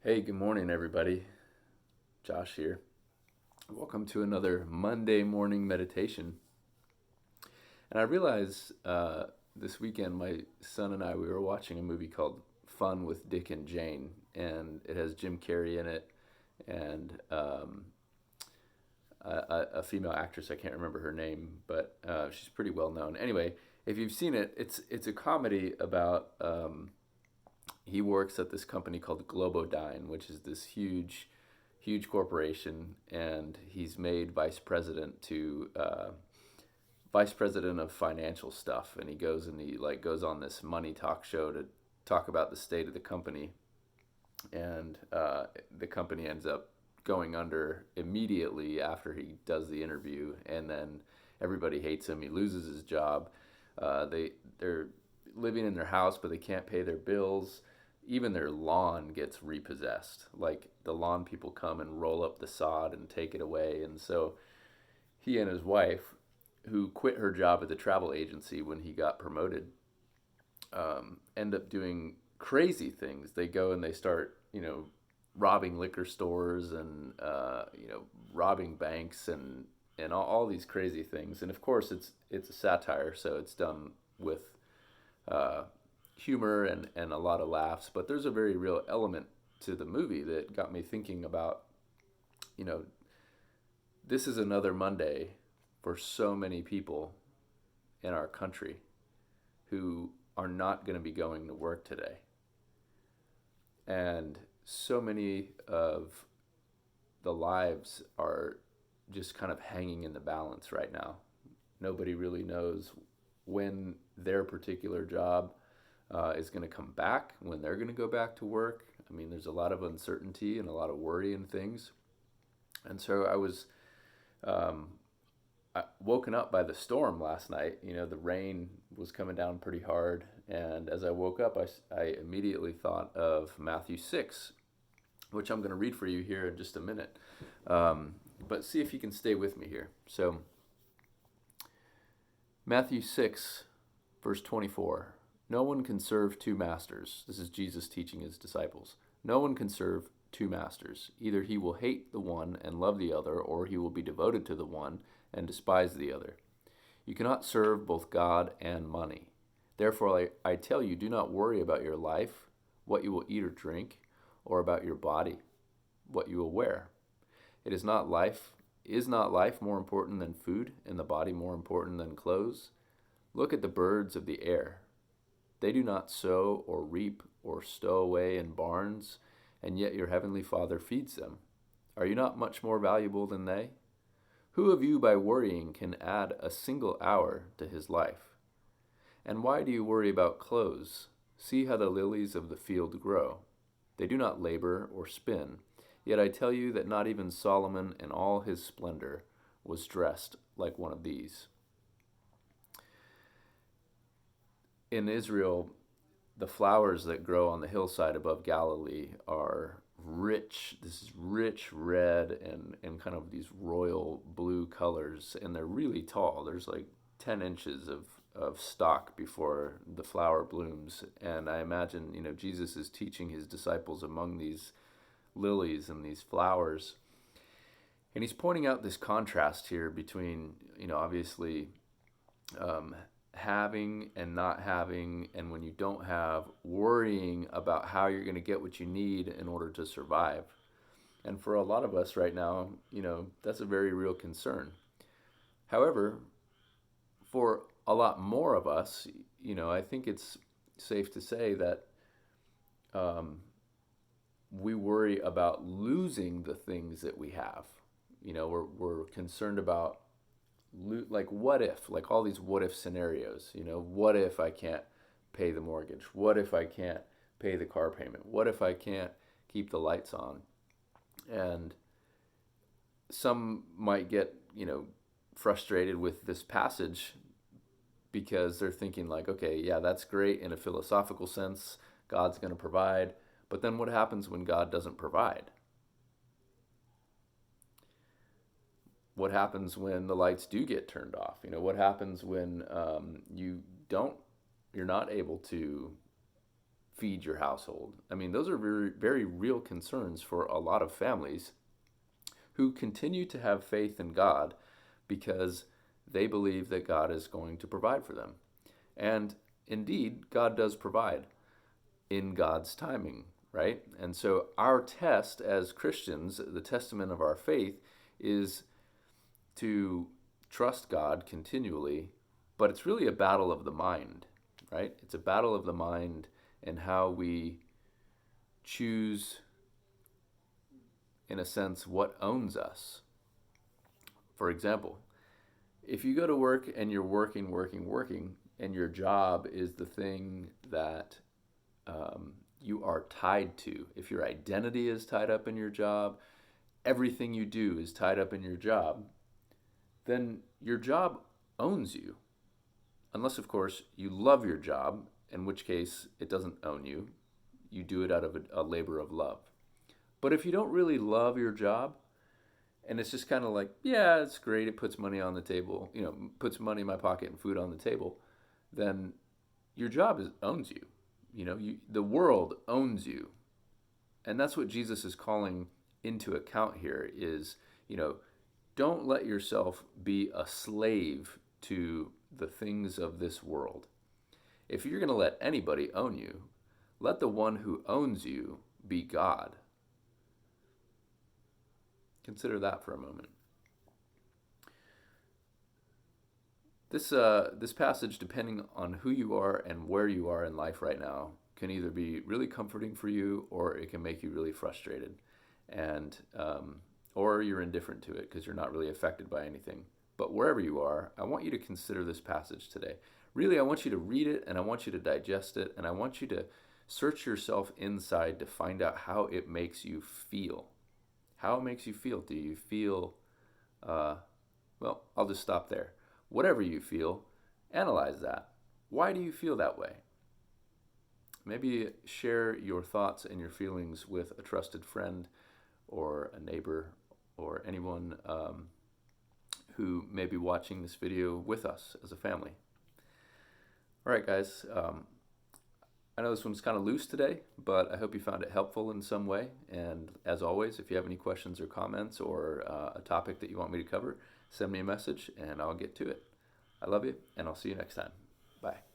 Hey, good morning, everybody. Josh here. Welcome to another Monday morning meditation. And I realized this weekend my son and we were watching a movie called Fun with Dick and Jane, and it has Jim Carrey in it and a female actress. I can't remember her name, but she's pretty well known. Anyway, if you've seen it, it's a comedy about he works at this company called Globodyne, which is this huge corporation, and he's made vice president of financial stuff. And he goes and he like goes on this money talk show to talk about the state of the company, and the company ends up going under immediately after he does the interview, and then everybody hates him. He loses his job. They're living in their house, but they can't pay their bills. Even their lawn gets repossessed. Like the lawn people come and roll up the sod and take it away. And so he and his wife, who quit her job at the travel agency when he got promoted, end up doing crazy things. They go and they start, robbing liquor stores and robbing banks and all these crazy things. And of course, it's a satire, so it's done with uh, humor and a lot of laughs. But there's a very real element to the movie that got me thinking about, you know, this is another Monday for so many people in our country who are not going to be going to work today. And so many of the lives are just kind of hanging in the balance right now. Nobody really knows when their particular job is going to come back, when they're going to go back to work. I mean, there's a lot of uncertainty and a lot of worry and things. And so um, woken up by the storm last night. The rain was coming down pretty hard. And as I woke up, I immediately thought of Matthew 6, which I'm going to read for you here in just a minute. But see if you can stay with me here. So, Matthew 6, verse 24. No one can serve two masters. This is Jesus teaching his disciples. No one can serve two masters. Either he will hate the one and love the other, or he will be devoted to the one and despise the other. You cannot serve both God and money. Therefore, I tell you, do not worry about your life, what you will eat or drink, or about your body, what you will wear. It is not life more important than food, and the body more important than clothes? Look at the birds of the air. They do not sow or reap or stow away in barns, and yet your heavenly Father feeds them. Are you not much more valuable than they? Who of you by worrying can add a single hour to his life? And why do you worry about clothes? See how the lilies of the field grow. They do not labor or spin. Yet I tell you that not even Solomon in all his splendor was dressed like one of these. In Israel, the flowers that grow on the hillside above Galilee are rich, this is rich red and kind of these royal blue colors, and they're really tall. There's like 10 inches of stalk before the flower blooms. And I imagine, Jesus is teaching his disciples among these lilies and these flowers. And he's pointing out this contrast here between, obviously, um, having and not having, and when you don't have, worrying about how you're going to get what you need in order to survive. And for a lot of us right now, that's a very real concern. However, for a lot more of us, I think it's safe to say that um, we worry about losing the things that we have. We're concerned about like what if, like all these what if scenarios. What if I can't pay the mortgage? What if I can't pay the car payment? What if I can't keep the lights on? And some might get, frustrated with this passage because they're thinking like, okay, yeah, that's great in a philosophical sense. God's going to provide. But then what happens when God doesn't provide? What happens when the lights do get turned off? What happens when you're not able to feed your household? I mean, those are very, very real concerns for a lot of families who continue to have faith in God because they believe that God is going to provide for them. And indeed, God does provide in God's timing, right? And so our test as Christians, the testament of our faith, is to trust God continually, but it's really a battle of the mind, right? It's a battle of the mind and how we choose, in a sense, what owns us. For example, if you go to work and you're working, and your job is the thing that you are tied to, if your identity is tied up in your job, everything you do is tied up in your job, then your job owns you. Unless, of course, you love your job, in which case it doesn't own you. You do it out of a labor of love. But if you don't really love your job, and it's just kind of like, yeah, it's great, it puts money on the table, puts money in my pocket and food on the table, then your job owns you. The world owns you. And that's what Jesus is calling into account here is, don't let yourself be a slave to the things of this world. If you're going to let anybody own you, let the one who owns you be God. Consider that for a moment. This passage, depending on who you are and where you are in life right now, can either be really comforting for you or it can make you really frustrated, and or you're indifferent to it because you're not really affected by anything. But wherever you are, I want you to consider this passage today. Really, I want you to read it and I want you to digest it and I want you to search yourself inside to find out how it makes you feel. How it makes you feel. Do you feel, well, I'll just stop there. Whatever you feel, analyze that. Why do you feel that way? Maybe share your thoughts and your feelings with a trusted friend or a neighbor or anyone who may be watching this video with us as a family. All right, guys. I know this one's kind of loose today, but I hope you found it helpful in some way. And as always, if you have any questions or comments or a topic that you want me to cover, send me a message and I'll get to it. I love you, and I'll see you next time. Bye.